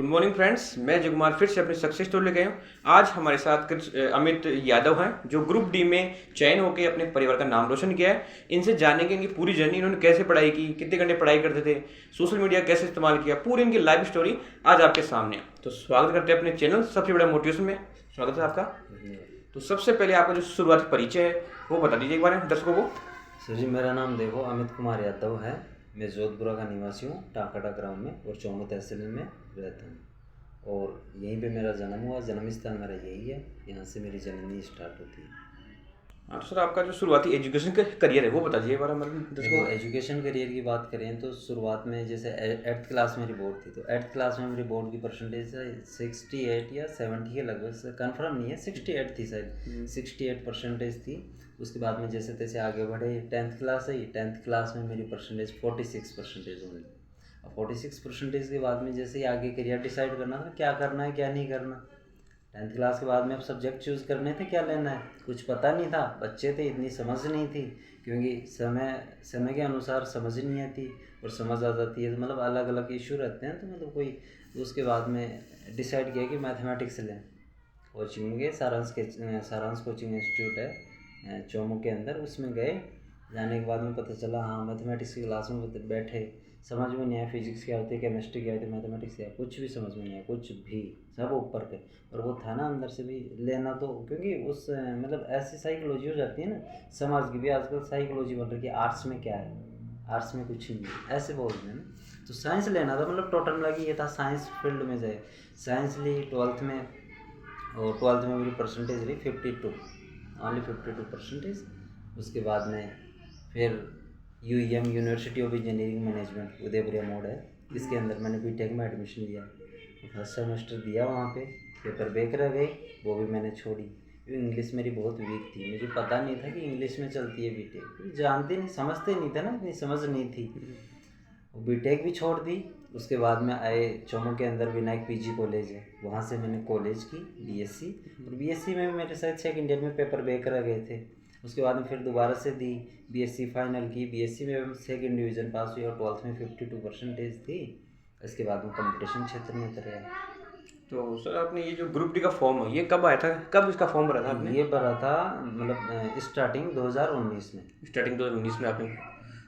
Good morning friends, मैं जगमाल फिर से अपनी सक्सेस स्टोरी लेके आया हूँ। आज हमारे साथ अमित यादव हैं जो ग्रुप डी में चयन होकर अपने परिवार का नाम रोशन किया है। इनसे जानेंगे इनकी पूरी जर्नी, इन्होंने कैसे पढ़ाई की, कितने घंटे पढ़ाई करते थे, सोशल मीडिया कैसे इस्तेमाल किया, पूरी इनकी लाइफ स्टोरी आज आपके सामने है। तो स्वागत करते हैं अपने चैनल सबसे बड़ा मोटिवेशन में। स्वागत है आपका। तो सबसे पहले आपका जो शुरुआती परिचय है वो बता दीजिए एक बार दर्शकों को। सर जी, मेरा नाम देखो अमित कुमार यादव है। मैं जोधपुरा का निवासी हूँ, टाकाटा ग्राम में, और चौमू तहसील में रहता हूँ। और यहीं पे मेरा जन्म हुआ, जन्म स्थान मेरा यही है, यहाँ से मेरी जननी स्टार्ट होती है। हाँ, तो सर आपका जो शुरुआती एजुकेशन का करियर है वो बता दीजिए एक बार हमारे दर्शकों देखो, को। एजुकेशन करियर की बात करें तो शुरुआत में जैसे 8th क्लास मेरी बोर्ड थी, तो 8th क्लास में मेरी बोर्ड की परसेंटेज 68 या 70 के लगभग, कंफर्म नहीं है, 68 थी शायद, 68 परसेंटेज थी। उसके बाद में जैसे तैसे आगे बढ़े, 10th क्लास आई, 10th क्लास में मेरी परसेंटेज 46 परसेंटेज हुई। अब 46 परसेंटेज के बाद में जैसे ही आगे करियर डिसाइड करना था, क्या करना है क्या नहीं करना। 10th क्लास के बाद में अब सब्जेक्ट चूज़ करने थे, क्या लेना है कुछ पता नहीं था, बच्चे थे, इतनी समझ नहीं थी, क्योंकि समय के अनुसार समझ नहीं आती, और समझ आ जाती है तो मतलब अलग अलग इशू रहते हैं, तो मतलब कोई उसके बाद में डिसाइड किया कि मैथमेटिक्स लें। कोचिंग में गए, सारांश कोचिंग इंस्टीट्यूट है चौमू के अंदर, उसमें गए। जाने के बाद में पता चला, हाँ मैथमेटिक्स की क्लास में बैठे, समझ में नहीं आया फिजिक्स क्या होती है, केमिस्ट्री क्या होती है, मैथमेटिक्स क्या, कुछ भी समझ में नहीं आया, कुछ भी, सब ऊपर के। और वो था ना अंदर से भी लेना, तो क्योंकि उस मतलब ऐसी साइकोलॉजी हो जाती है ना, समाज की भी आजकल साइकोलॉजी बन रही है, आर्ट्स में क्या है, आर्ट्स में कुछ नहीं है, ऐसे बोलते हैं ना। तो साइंस लेना था, मतलब टोटल मिला कि ये था साइंस फील्ड में जाए। साइंस ली 12th में, और 12th में मेरी परसेंटेज रही 52, ओनली 52 परसेंटेज। उसके बाद में फिर UEM, university of engineering management, Udaipur mode है, इसके अंदर मैंने बीटेक में एडमिशन लिया। फर्स्ट सेमेस्टर दिया, वहाँ पे पेपर बैक रह गए, वो भी मैंने छोड़ी, क्योंकि इंग्लिश मेरी बहुत वीक थी, मुझे पता नहीं था कि इंग्लिश में चलती है बीटेक, जानते नहीं, समझते नहीं थे ना, इतनी समझ नहीं थी। वो बीटेक भी छोड़ दी। उसके बाद में आए चौमू के अंदर विनायक PG कॉलेज है, वहाँ से मैंने कॉलेज की BSc, और BSc में मेरे शायद सेकंड ईयर में पेपर बैक रह गए थे। उसके बाद में फिर दोबारा से दी, BSc फाइनल की, BSc में सेकंड डिवीज़न पास हुई, और 12th में 52 परसेंटेज थी। इसके बाद में कंपटीशन क्षेत्र में उतर गया। तो सर आपने ये जो ग्रुप डी का फॉर्म है ये कब आया था, कब इसका फॉर्म भरा था आपने? ये भरा था मतलब स्टार्टिंग 2019 में। स्टार्टिंग 2019 में आपने।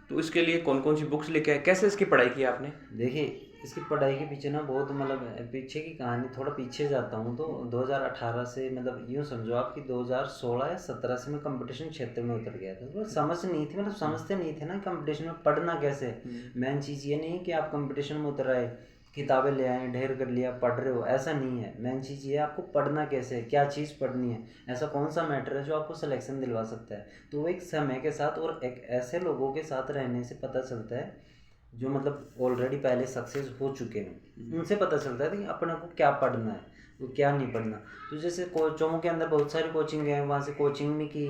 तो इसके लिए कौन कौन सी बुक्स लेके आए, कैसे इसकी पढ़ाई की आपने? देखिए, इसकी पढ़ाई के पीछे ना बहुत मतलब पीछे की कहानी, थोड़ा पीछे जाता हूँ तो 2018 से, मतलब यूँ समझो आप कि 2016 या 17 से मैं कंपटीशन क्षेत्र में उतर गया था। तो समझ नहीं थी, मतलब समझते नहीं थे ना कंपटीशन में पढ़ना कैसे। मेन चीज़ ये नहीं कि आप कंपटीशन में उतर आए, किताबें ले आए, ढेर कर लिया, पढ़ रहे हो, ऐसा नहीं है। मेन चीज़ ये है आपको पढ़ना कैसे है, क्या चीज़ पढ़नी है, ऐसा कौन सा मैटर है जो आपको सिलेक्शन दिलवा सकता है। तो वो एक समय के साथ और एक ऐसे लोगों के साथ रहने से पता चलता है जो मतलब ऑलरेडी पहले सक्सेस हो चुके हैं, उनसे पता चलता है कि अपने को क्या पढ़ना है, वो क्या नहीं पढ़ना। तो जैसे चौमू के अंदर बहुत सारी कोचिंग है, वहाँ से कोचिंग भी की,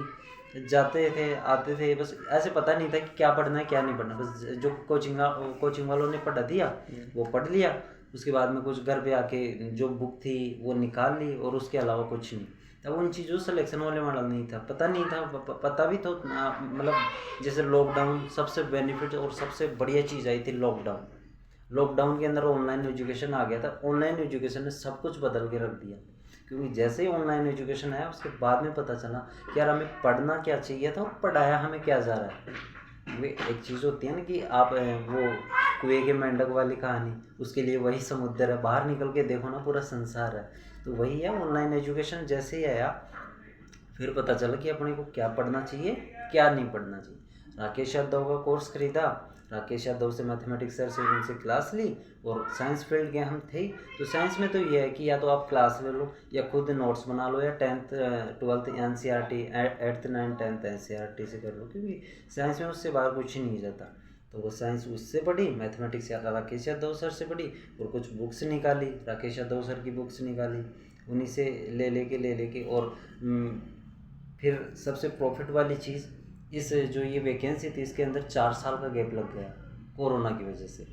जाते थे आते थे, बस ऐसे पता नहीं था कि क्या पढ़ना है क्या नहीं पढ़ना, बस जो कोचिंग वालों ने पढ़ा दिया वो पढ़ लिया। उसके बाद में कुछ घर पे आके जो बुक थी वो निकाल ली, और उसके अलावा कुछ नहीं। तब उन चीज़ों सिलेक्शन वाले मॉडल नहीं था, पता नहीं था, पता भी तो मतलब जैसे लॉकडाउन सबसे बेनिफिट और सबसे बढ़िया चीज़ आई थी लॉकडाउन के अंदर ऑनलाइन एजुकेशन आ गया था। ऑनलाइन एजुकेशन ने सब कुछ बदल के रख दिया, क्योंकि जैसे ही ऑनलाइन एजुकेशन आया उसके बाद में पता चला कि यार हमें पढ़ना क्या चाहिए था और पढ़ाया हमें क्या जा रहा है। वे एक चीज़ होती है ना कि आप वो कुएं के मेंढक वाली कहानी, उसके लिए वही समुद्र है, बाहर निकल के देखो ना पूरा संसार है। तो वही है ऑनलाइन एजुकेशन, जैसे ही आया फिर पता चला कि अपने को क्या पढ़ना चाहिए क्या नहीं पढ़ना चाहिए। राकेश यादव का कोर्स खरीदा, राकेश यादव से मैथमेटिक्स सर से उनसे क्लास ली, और साइंस फील्ड के हम थे। तो साइंस में तो ये है कि या तो आप क्लास ले लो या खुद नोट्स बना लो, या 10th 12th NCERT, 8th 9th 10th NCERT से कर लो, क्योंकि साइंस में उससे बाहर कुछ ही नहीं जाता। तो वो साइंस उससे पढ़ी, मैथमेटिक्स राकेश यादव सर से पढ़ी, और कुछ बुक्स निकाली, राकेश यादव सर की बुक्स निकाली, उन्हीं से ले लेके और फिर सबसे प्रॉफिट वाली चीज़, इस जो ये वैकेंसी थी इसके अंदर 4 साल का गैप लग गया कोरोना की वजह से।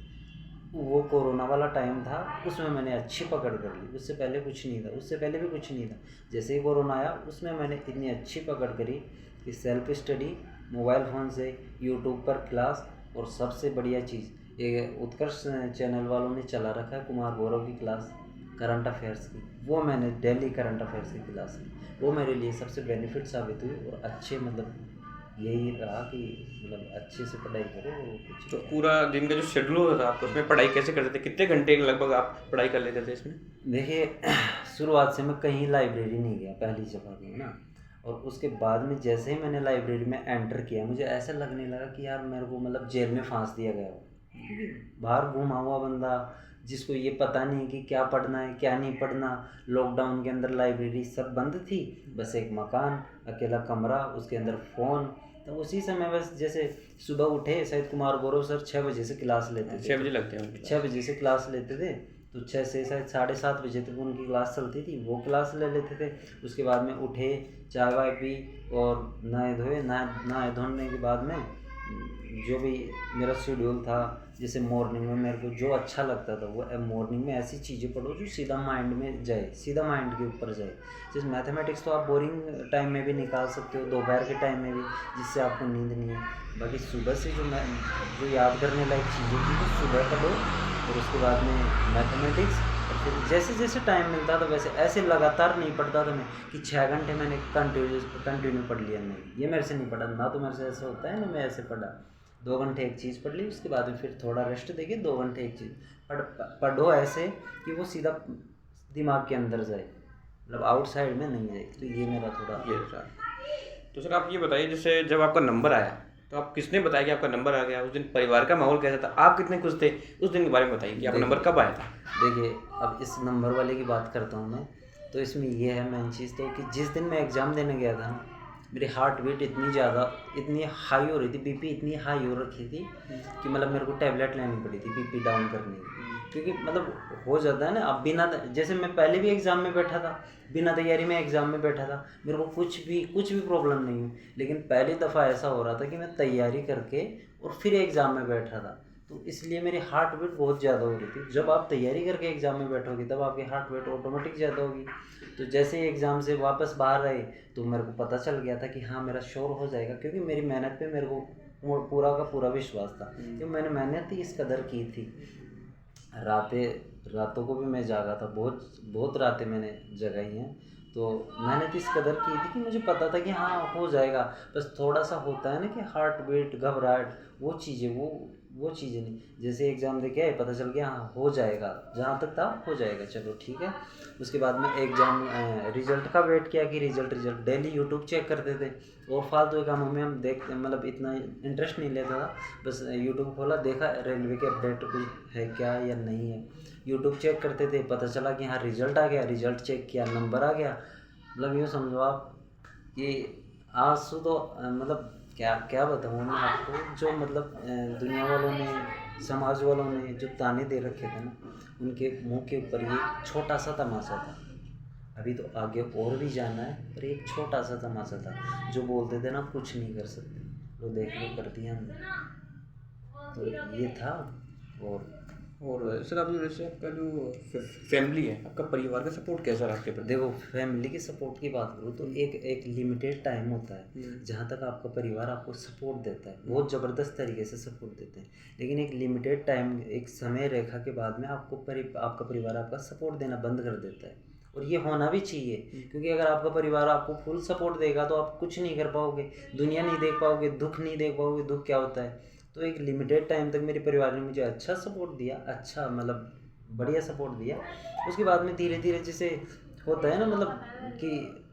वो कोरोना वाला टाइम था, उसमें मैंने अच्छी पकड़ कर ली, उससे पहले कुछ नहीं था, उससे पहले भी कुछ नहीं था। जैसे ही कोरोना आया उसमें मैंने इतनी अच्छी पकड़ करी कि सेल्फ स्टडी, मोबाइल फ़ोन से यूट्यूब पर क्लास, और सबसे बढ़िया चीज़ ये उत्कर्ष चैनल वालों ने चला रखा है कुमार गौरव की क्लास करंट अफेयर्स की, वो मैंने डेली करंट अफेयर्स की क्लास की, वो मेरे लिए सबसे बेनिफिट साबित हुई। और अच्छे मतलब यही रहा कि मतलब अच्छे से पढ़ाई करो और कुछ तो पूरा दिन का जो शेड्यूल होता था आपको, उसमें पढ़ाई कैसे करते थे? कितने घंटे लगभग आप पढ़ाई कर लेते थे इसमें? देखिए शुरुआत से मैं कहीं लाइब्रेरी नहीं गया पहली जगह में ना, और उसके बाद में जैसे ही मैंने लाइब्रेरी में एंटर किया मुझे ऐसा लगने लगा कि यार मेरे को मतलब जेल में फांस दिया गया हो, क्योंकि बाहर घुमा हुआ बंदा जिसको ये पता नहीं कि क्या पढ़ना है क्या नहीं पढ़ना। लॉकडाउन के अंदर लाइब्रेरी सब बंद थी, बस एक मकान अकेला कमरा उसके अंदर फ़ोन। तो उसी समय बस जैसे सुबह उठे, शायद कुमार गौरव सर 6 बजे से क्लास लेते थे, 6 बजे लगते हैं उनकी 6 बजे से क्लास लेते थे, तो 6 से शायद 7:30 बजे तक उनकी क्लास चलती थी, वो क्लास ले लेते थे। उसके बाद में उठे, चाय वाय पी और नहाए धोए, नहाए धोने के बाद में जो भी मेरा शेड्यूल था, जैसे मॉर्निंग में मेरे को जो अच्छा लगता था वो मॉर्निंग में ऐसी चीज़ें पढ़ो जो सीधा माइंड में जाए, सीधा माइंड के ऊपर जाए। जैसे मैथमेटिक्स तो आप बोरिंग टाइम में भी निकाल सकते हो, दोपहर के टाइम में भी, जिससे आपको नींद नहीं है। बाकी सुबह से जो याद करने लायक चीज़ें थी वो सुबह पढ़ो, और उसके बाद में मैथमेटिक्स। और फिर जैसे जैसे टाइम मिलता था वैसे ऐसे लगातार नहीं पढ़ता था मैं कि 6 घंटे मैंने कंटिन्यू पढ़ लिया, नहीं, ये मेरे से नहीं पढ़ा ना, तो मेरे से ऐसा होता है ना, मैं ऐसे पढ़ा 2 घंटे एक चीज़ पढ़ ली, उसके बाद में फिर थोड़ा रेस्ट देके 2 घंटे एक चीज़ पढ़ो ऐसे कि वो सीधा दिमाग के अंदर जाए, मतलब आउटसाइड में नहीं जाए। तो ये मेरा थोड़ा ये था। तो सर आप ये बताइए, जैसे जब आपका नंबर आया तो आप किसने बताया कि आपका नंबर आ गया? उस दिन परिवार का माहौल कैसा था? आप कितने खुश थे? उस दिन के बारे में बताइए कि आपका नंबर कब आया था? देखिए अब इस नंबर वाले की बात करता हूँ मैं, तो इसमें ये है मेन चीज़ तो कि जिस दिन मैं एग्ज़ाम देने गया था ना, मेरी हार्ट बीट इतनी हाई हो रही थी, बीपी इतनी हाई हो रखी थी कि मतलब मेरे को टैबलेट लेनी पड़ी थी बीपी डाउन करने की, क्योंकि मतलब हो जाता है ना। अब बिना, जैसे मैं पहले भी एग्ज़ाम में बैठा था, बिना तैयारी में एग्ज़ाम में बैठा था, मेरे को कुछ भी प्रॉब्लम नहीं हुई, लेकिन पहली दफ़ा ऐसा हो रहा था कि मैं तैयारी करके और फिर एग्ज़ाम में बैठा था, तो इसलिए मेरी हार्ट बीट बहुत ज़्यादा हो रही थी। जब आप तैयारी करके एग्ज़ाम में बैठोगे तब आपकी हार्ट बीट ऑटोमेटिक ज़्यादा होगी। तो जैसे ही एग्ज़ाम से वापस बाहर आए तो मेरे को पता चल गया था कि हाँ मेरा श्योर हो जाएगा, क्योंकि मेरी मेहनत पे मेरे को पूरा का पूरा विश्वास था, क्योंकि मैंने मेहनत ही इस कदर की थी। रातों को भी मैं जागा था, बहुत रातें मैंने जगाई हैं, तो मेहनत इस कदर की थी कि मुझे पता था कि हाँ हो जाएगा। बस थोड़ा सा होता है ना कि हार्ट बीट, घबराहट, वो चीज़ें नहीं। जैसे एग्ज़ाम दे के आए पता चल गया हाँ हो जाएगा, जहाँ तक था हो जाएगा, चलो ठीक है। उसके बाद में एग्ज़ाम रिज़ल्ट का वेट किया कि रिज़ल्ट डेली यूट्यूब चेक करते थे, और फालतू के कामों में हम देखते मतलब इतना इंटरेस्ट नहीं लेता था। बस यूट्यूब खोला, देखा रेलवे के अपडेट कुछ है क्या या नहीं है, यूट्यूब चेक करते थे, पता चला कि हाँ रिज़ल्ट आ गया, रिज़ल्ट चेक किया, नंबर आ गया। मतलब यूँ समझो आप कि आंसू तो मतलब क्या क्या बताऊँ मैं आपको, जो मतलब दुनिया वालों ने, समाज वालों ने जो ताने दे रखे थे ना, उनके मुंह के ऊपर ये छोटा सा तमाशा था। अभी तो आगे और भी जाना है, पर एक छोटा सा तमाशा था। जो बोलते थे ना कुछ नहीं कर सकते, वो देख लो कर दिया हमने, तो ये था। और सर आप जैसे आपका जो फैमिली है, आपका परिवार का सपोर्ट कैसा रहा आपके प्रति? देखो फैमिली के सपोर्ट की बात करूँ तो एक लिमिटेड टाइम होता है जहाँ तक आपका परिवार आपको सपोर्ट देता है, बहुत ज़बरदस्त तरीके से सपोर्ट देते हैं, लेकिन एक लिमिटेड टाइम, एक समय रेखा के बाद में आपका परिवार आपका सपोर्ट देना बंद कर देता है। और ये होना भी चाहिए, क्योंकि अगर आपका परिवार आपको फुल सपोर्ट देगा तो आप कुछ नहीं कर पाओगे, दुनिया नहीं देख पाओगे, दुख नहीं देख पाओगे, दुख क्या होता है। तो एक लिमिटेड टाइम तक मेरे परिवार ने मुझे अच्छा सपोर्ट दिया, अच्छा मतलब बढ़िया सपोर्ट दिया। उसके बाद में धीरे धीरे जैसे होता है ना, मतलब कि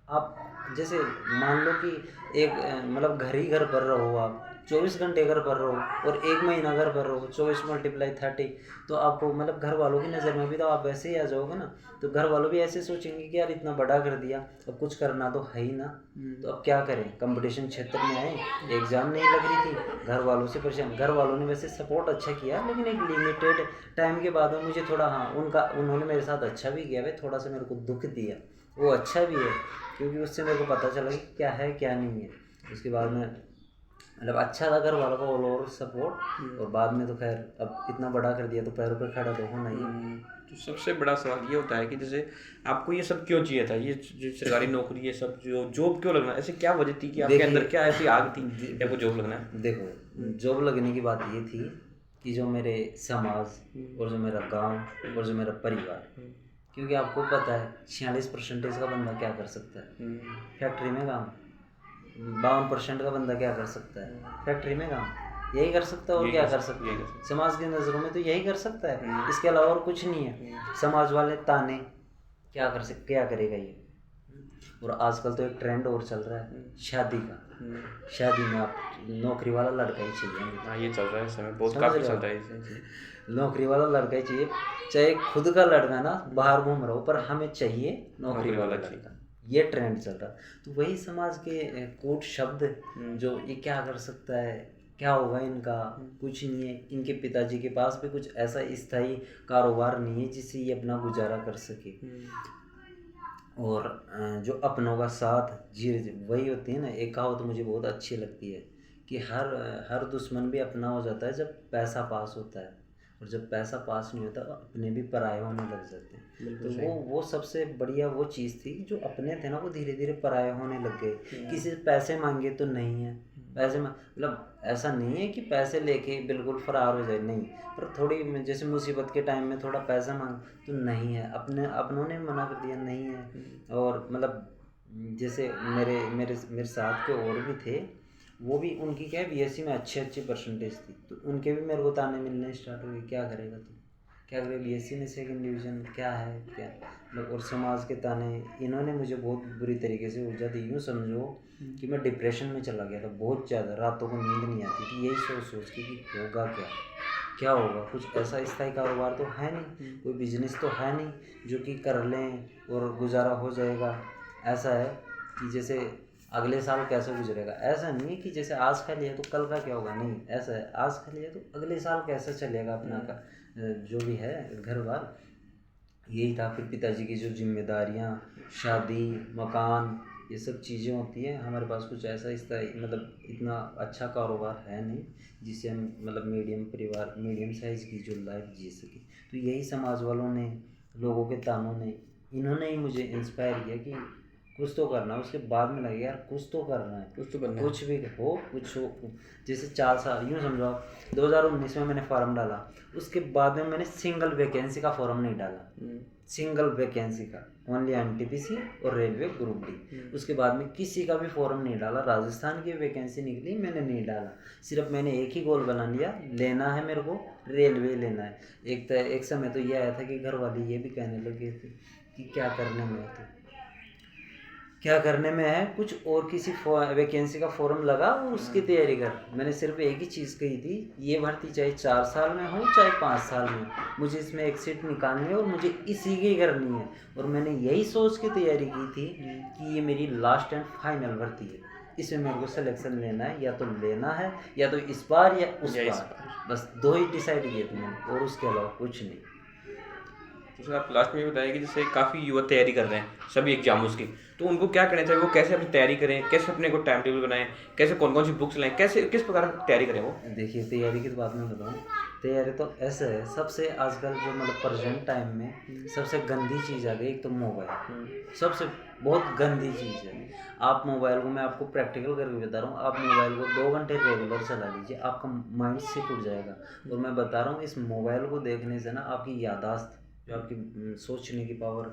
आप जैसे मान लो कि एक मतलब घर पर रहो, आप 24 घंटे घर पर रहो और 1 महीना घर पर रहो, 24 × 30, तो आपको मतलब घर वालों की नज़र में भी तो आप वैसे ही आ जाओगे ना। तो घर वालों भी ऐसे सोचेंगे कि यार इतना बड़ा कर दिया, अब कुछ करना तो है ही ना, तो अब क्या करें। कंपटीशन क्षेत्र में आए, एग्ज़ाम नहीं लग रही थी, घर वालों से परेशान। घर वालों ने वैसे सपोर्ट अच्छा किया, लेकिन एक लिमिटेड टाइम के बाद में मुझे थोड़ा, हाँ उन्होंने मेरे साथ अच्छा भी किया, भाई थोड़ा सा मेरे को दुख दिया, वो अच्छा भी है, क्योंकि उससे मेरे को पता चला कि क्या है क्या नहीं है। उसके बाद में मतलब अच्छा था घर वालों का ऑल ओवर सपोर्ट। और बाद में तो खैर अब इतना बड़ा कर दिया तो पैरों पर खड़ा तो होना ही। तो सबसे बड़ा सवाल ये होता है कि जैसे आपको ये सब क्यों चाहिए था, ये जो सरकारी नौकरी, ये सब जो जॉब क्यों लगना, ऐसे क्या वजह थी कि आपके अंदर क्या ऐसी आग थी कि आपको जॉब लगना है? देखो जॉब लगने की बात ये थी कि जो मेरे समाज और जो मेरा गांव और जो मेरा परिवार, क्योंकि आपको पता है 46% का बंदा क्या कर सकता है फैक्ट्री में काम, 52% का बंदा क्या कर सकता है फैक्ट्री में काम, यही कर सकता है और क्या कर सकता है समाज की नज़रों में तो यही कर सकता है, इसके अलावा और कुछ नहीं है। समाज वाले ताने क्या कर सकते, क्या करेगा ये। और आजकल तो एक ट्रेंड और चल रहा है शादी का, शादी में आप नौकरी वाला लड़का ही चाहिए। हाँ ये चल रहा है समय बहुत काफ़ी चल रहा है इसे। नौकरी वाला लड़का ही चाहिए, चाहे खुद का लड़का ना बाहर घूम रहा हो पर हमें चाहिए नौकरी वाला लड़का, ये ट्रेंड चल रहा है। तो वही समाज के कूट शब्द जो ये क्या कर सकता है, क्या होगा इनका, कुछ नहीं है। इनके पिताजी के पास भी कुछ ऐसा स्थायी कारोबार नहीं है जिससे ये अपना गुजारा कर सके। और जो अपनों का साथ जी वही होती है ना, एक कहावत तो मुझे बहुत अच्छी लगती है कि हर दुश्मन भी अपना हो जाता है जब पैसा पास होता है, और जब पैसा पास नहीं होता अपने भी पराये होने लग जाते हैं। तो वो सबसे बढ़िया वो चीज़ थी, जो अपने थे ना वो धीरे धीरे पराये होने लग गए। किसी से पैसे मांगे तो नहीं है, पैसे मतलब ऐसा नहीं है कि पैसे लेके बिल्कुल फरार हो जाए, नहीं, पर थोड़ी जैसे मुसीबत के टाइम में थोड़ा पैसा मांग तो नहीं है, अपनों ने मना कर दिया नहीं है। और मतलब जैसे मेरे साथ के और भी थे, वो भी उनकी क्या है बीएससी में अच्छी परसेंटेज थी, तो उनके भी मेरे को ताने मिलने स्टार्ट हो गए, क्या करेगा तू, क्या करेगा बीएससी में सेकंड डिवीज़न, क्या है क्या मतलब। और समाज के ताने इन्होंने मुझे बहुत बुरी तरीके से ऊर्जा दी। यूँ समझो कि मैं डिप्रेशन में चला गया था बहुत ज़्यादा, रातों को नींद नहीं आती थी यही सोच के कि होगा क्या होगा, कुछ ऐसा स्थायी कारोबार तो है नहीं, कोई बिजनेस तो है नहीं जो कि कर लें और गुजारा हो जाएगा। ऐसा है कि जैसे अगले साल कैसे गुजरेगा, ऐसा नहीं है कि जैसे आज खा लिया तो कल का क्या होगा, नहीं, ऐसा है आज खा लिया तो अगले साल कैसे चलेगा अपना का जो भी है घर बार। यही था। फिर पिताजी की जो जिम्मेदारियाँ, शादी, मकान, ये सब चीज़ें होती हैं। हमारे पास कुछ ऐसा मतलब इतना अच्छा कारोबार है नहीं जिससे हम मतलब मीडियम साइज़ की जो लाइफ जी सके। तो यही समाज वालों ने, लोगों के तानों ने, इन्होंने ही मुझे इंस्पायर किया कि कुछ तो करना है। उसके बाद में लगे यार कुछ तो करना है, कुछ तो करना है, कुछ भी हो, कुछ हो। जैसे 4 साल यूँ समझो आप, 2019 में मैंने फॉर्म डाला, उसके बाद में मैंने सिंगल वैकेंसी का फॉर्म नहीं डाला, सिंगल वैकेंसी का, ओनली एनटीपीसी और रेलवे ग्रुप डी। उसके बाद में किसी का भी फॉर्म नहीं डाला। राजस्थान की वैकेंसी निकली, मैंने नहीं डाला। सिर्फ मैंने एक ही गोल बना लिया, लेना है मेरे को रेलवे लेना है। एक समय तो ये आया था कि घर वाले ये भी कहने लगे थे कि क्या करने में है, क्या करने में है, कुछ और किसी वैकेंसी का फॉर्म लगा और उसकी तैयारी कर। मैंने सिर्फ एक ही चीज़ कही थी, ये भर्ती चाहे 4 साल में हो चाहे 5 साल में, मुझे इसमें एक सीट निकालनी है और मुझे इसी की करनी है। और मैंने यही सोच के तैयारी की थी कि ये मेरी लास्ट एंड फाइनल भर्ती है, इसमें मेरे को सिलेक्शन लेना है, या तो लेना है या तो इस बार या उस बार, बस 2 ही डिसाइड किए थे मैंने, और उसके अलावा कुछ नहीं। तो सर आप लास्ट में बताइए कि जैसे काफ़ी युवा तैयारी कर रहे हैं सभी एग्जाम्स की, तो उनको क्या करना चाहिए, वो कैसे अपनी तैयारी करें, कैसे अपने को टाइम टेबल बनाएं, कैसे कौन कौन सी बुक्स लाएं, कैसे किस प्रकार की तैयारी करें वो। देखिए तैयारी की बात मैं बताऊँ, तैयारी तो ऐसा है, सबसे आजकल जो मतलब प्रेजेंट टाइम में सबसे गंदी चीज़ आ गई, एक तो मोबाइल, सबसे बहुत गंदी चीज़ है। आप मोबाइल को, मैं आपको प्रैक्टिकल करके बता रहा हूँ, आप मोबाइल को 2 घंटे रेगुलर चला लीजिए, आपका माइंड सिक उठ जाएगा। और मैं बता रहा हूँ इस मोबाइल को देखने से ना आपकी याददाश्त, जो आपकी सोचने की पावर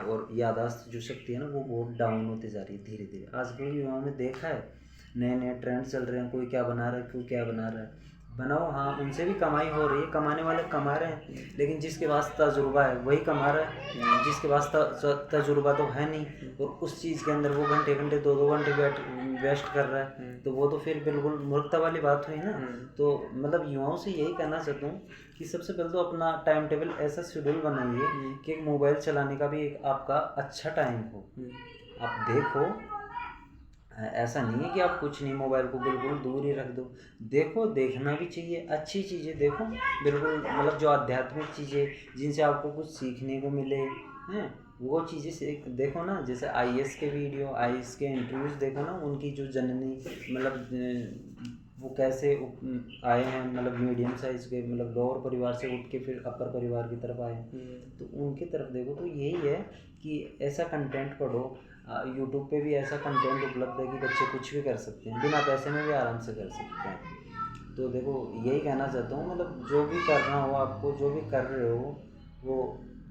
और याददाश्त जो शक्ति है ना, वो बहुत डाउन होती जा रही है धीरे धीरे। आजकल युवाओं ने देखा है, नए नए ट्रेंड चल रहे हैं, कोई क्या बना रहा है, कोई क्या बना रहा है, बनाओ, हाँ उनसे भी कमाई हो रही है, कमाने वाले कमा रहे हैं, लेकिन जिसके पास तजुर्बा है वही कमा रहा है, जिसके पास तजुर्बा तो है नहीं और उस चीज़ के अंदर वो घंटे 2-2 घंटे वेस्ट कर रहा है, तो वो तो फिर बिल्कुल मूर्खता वाली बात हुई ना। तो मतलब युवाओं से यही कहना चाहता हूँ कि सबसे पहले तो अपना टाइम टेबल ऐसा शेड्यूल बनाइए कि एक मोबाइल चलाने का भी एक आपका अच्छा टाइम हो। आप देखो, ऐसा नहीं है कि आप कुछ नहीं, मोबाइल को बिल्कुल दूर ही रख दो, देखो, देखना भी चाहिए, अच्छी चीज़ें देखो, बिल्कुल मतलब जो आध्यात्मिक चीज़ें जिनसे आपको कुछ सीखने को मिले हैं, वो चीज़ें से देखो ना। जैसे आईएएस के वीडियो, आईएएस के इंटरव्यूज़ देखो ना, उनकी जो जननी मतलब वो कैसे आए हैं, मतलब मीडियम साइज़ के, मतलब लोअर परिवार से उठ के फिर अपर परिवार की तरफ आए, तो उनकी तरफ देखो। तो यही है कि ऐसा कंटेंट पढ़ो। यूट्यूब पे भी ऐसा कंटेंट उपलब्ध है कि बच्चे कुछ भी कर सकते हैं, बिना पैसे में भी आराम से कर सकते हैं। तो देखो यही कहना चाहता हूँ, मतलब जो भी करना हो आपको, जो भी कर रहे हो वो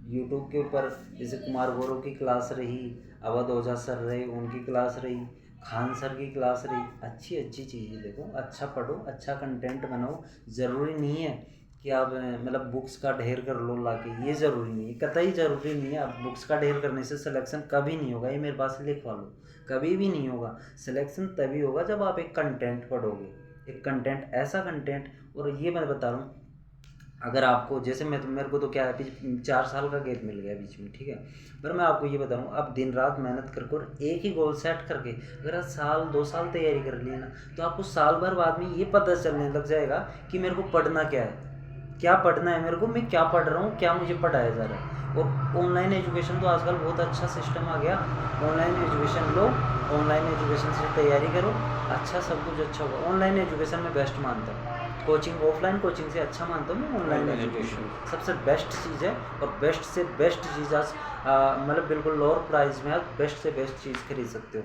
यूट्यूब के ऊपर, जैसे कुमार गौरव की क्लास रही, अवध ओझा सर रहे उनकी क्लास रही, खान सर की क्लास रही, अच्छी अच्छी चीज़ें देखो, अच्छा पढ़ो, अच्छा कंटेंट बनाओ। ज़रूरी नहीं है कि आप मतलब बुक्स का ढेर कर लो लाके, ये ज़रूरी नहीं है, कतई ज़रूरी नहीं है। आप बुक्स का ढेर करने से सिलेक्शन कभी नहीं होगा, ये मेरे पास लिखवा लो, कभी भी नहीं होगा। सिलेक्शन तभी होगा जब आप एक कंटेंट पढ़ोगे, एक कंटेंट, ऐसा कंटेंट। और ये मैं बता रहा हूँ, अगर आपको जैसे मैं, मेरे को तो क्या है, 4 साल का गैप मिल गया बीच में, ठीक है, पर मैं आपको ये बता रहा हूँ, आप दिन रात मेहनत करके और एक ही गोल सेट करके अगर आप 1-2 साल तैयारी कर ली ना, तो आपको साल भर बाद में ये पता चलने लग जाएगा कि मेरे को पढ़ना क्या है, क्या पढ़ना है मेरे को, मैं क्या पढ़ रहा हूँ, क्या मुझे पढ़ाया जा रहा है। और ऑनलाइन एजुकेशन तो आजकल बहुत अच्छा सिस्टम आ गया, ऑनलाइन एजुकेशन लो, ऑनलाइन एजुकेशन से तैयारी करो, अच्छा सब कुछ अच्छा होगा। ऑनलाइन एजुकेशन में बेस्ट मानता हूँ, कोचिंग ऑफलाइन कोचिंग से अच्छा मानता हूँ मैं ऑनलाइन एजुकेशन, सबसे बेस्ट चीज़ है। और बेस्ट से बेस्ट चीज़ आज मतलब बिल्कुल लोअर प्राइस में आप बेस्ट से बेस्ट चीज़ खरीद सकते हो।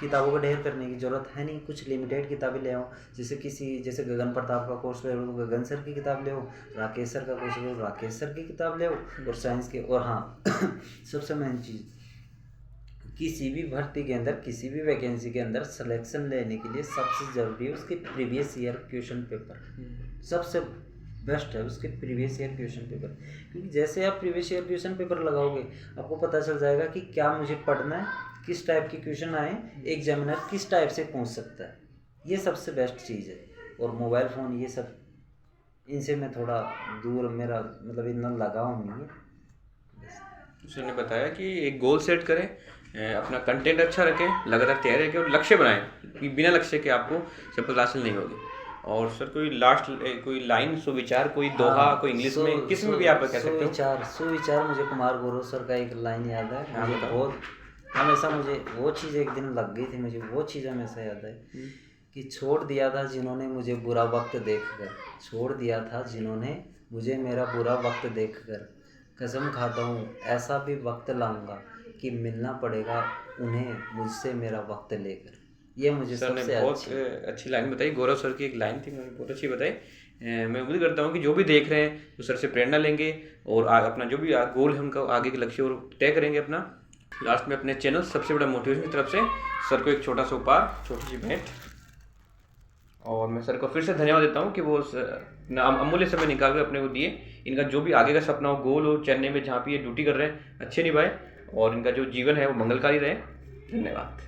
किताबों का ढेर करने की ज़रूरत है नहीं, कुछ लिमिटेड किताबें ले आओ। जैसे गगन प्रताप का कोर्स ले लो तो गगन सर की किताब ले आओ, राकेश सर का कोर्स ले लो राकेश सर की किताब ले आओ, और साइंस के। और हाँ सबसे मेन चीज़, किसी भी भर्ती के अंदर, किसी भी वैकेंसी के अंदर सिलेक्शन लेने के लिए सबसे ज़रूरी है उसके प्रीवियस ईयर क्वेश्चन पेपर, सबसे बेस्ट है उसके प्रीवियस ईयर क्वेश्चन पेपर। क्योंकि जैसे आप प्रीवियस ईयर क्वेश्चन पेपर लगाओगे, आपको पता चल जाएगा कि क्या मुझे पढ़ना है, किस टाइप के क्वेश्चन आए, एग्जामिनर किस टाइप से पूछ सकता है, ये सबसे बेस्ट चीज़ है। और मोबाइल फ़ोन ये सब, इनसे मैं थोड़ा दूर, मेरा मतलब इतना लगाव नहीं है। उसने बताया कि एक गोल सेट करें, अपना कंटेंट अच्छा रखें, लगातार तैयारी रखें और लक्ष्य बनाएं कि बिना लक्ष्य के आपको सफलता हासिल नहीं होगी। और सर कोई लास्ट कोई लाइन, सुविचार, कोई दोहा, कोई इंग्लिश में, किसी में भी आप कह सकते हो। सुविचार मुझे कुमार गौरव सर का एक लाइन याद है, हाँ, मुझे बहुत हमेशा, मुझे वो चीज़ एक दिन लग गई थी, मुझे वो चीज़ हमेशा याद है कि छोड़ दिया था जिन्होंने मुझे बुरा वक्त देखकर, छोड़ दिया था जिन्होंने मुझे मेरा बुरा वक्त देखकर, कसम खाता हूँ ऐसा भी वक्त लाऊंगा कि मिलना पड़ेगा उन्हें मुझसे मेरा वक्त लेकर। ये मुझे सर ने सबसे बहुत अच्छी लाइन बताई, गौरव सर की एक लाइन थी, मैंने बहुत अच्छी बताई। मैं उम्मीद करता हूँ कि जो भी देख रहे हैं वो सर से प्रेरणा लेंगे और अपना जो भी गोल है उनका आगे के लक्ष्य और तय करेंगे अपना। लास्ट में अपने चैनल सबसे बड़ा मोटिवेशन की तरफ से सर को एक छोटा सा उपहार, छोटी सी भेंट। और मैं सर को फिर से धन्यवाद देता हूँ कि वो अमूल्य समय निकाल कर अपने को दिए। इनका जो भी आगे का सपना हो, गोल हो, चेन्नई में जहाँ भी ये ड्यूटी कर रहे हैं अच्छे निभाए और इनका जो जीवन है वो मंगलकारी रहे। धन्यवाद।